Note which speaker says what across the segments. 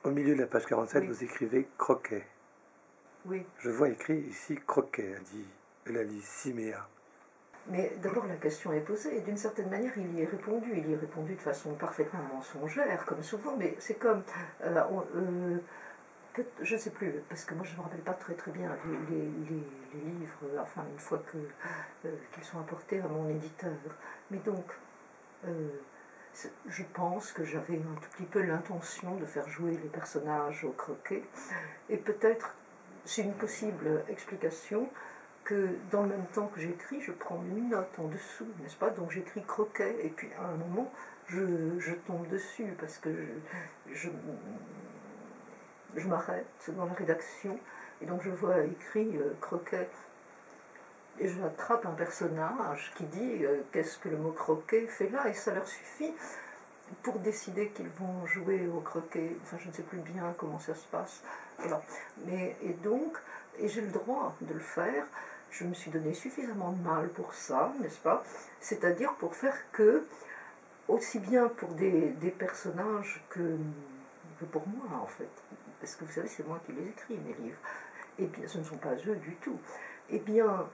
Speaker 1: Au milieu de la page 47,
Speaker 2: Oui.
Speaker 1: vous écrivez croquet.
Speaker 2: Oui.
Speaker 1: Je vois écrit ici croquet, elle a dit Siméa.
Speaker 2: Mais d'abord, la question est posée, et d'une certaine manière, il y est répondu. Il y est répondu de façon parfaitement mensongère, comme souvent, mais c'est comme... je ne sais plus, parce que moi je ne me rappelle pas très bien les livres, enfin, une fois qu'ils sont apportés à mon éditeur. Mais donc, je pense que j'avais un tout petit peu l'intention de faire jouer les personnages au croquet, et peut-être, c'est une possible explication, que dans le même temps que j'écris, je prends une note en dessous, n'est-ce pas? Donc j'écris croquet, et puis à un moment, je tombe dessus, parce que je m'arrête dans la rédaction, et donc je vois écrit croquet, et j'attrape un personnage qui dit qu'est-ce que le mot croquet fait là, et ça leur suffit pour décider qu'ils vont jouer au croquet. Enfin, je ne sais plus bien comment ça se passe. Voilà. Et j'ai le droit de le faire. Je me suis donné suffisamment de mal pour ça, n'est-ce pas? C'est-à-dire pour faire que, aussi bien pour des personnages que pour moi, en fait. Parce que vous savez, c'est moi qui les écris, mes livres. Et bien, ce ne sont pas eux du tout. Eh bien,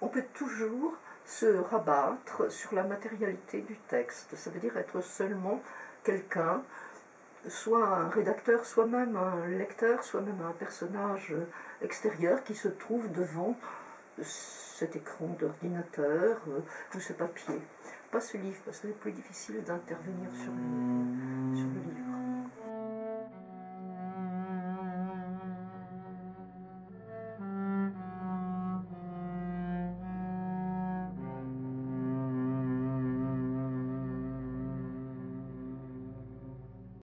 Speaker 2: on peut toujours se rabattre sur la matérialité du texte. Ça veut dire être seulement quelqu'un, soit un rédacteur, soit même un lecteur, soit même un personnage extérieur qui se trouve devant cet écran d'ordinateur ou ce papier. Pas ce livre, parce que c'est plus difficile d'intervenir sur le livre.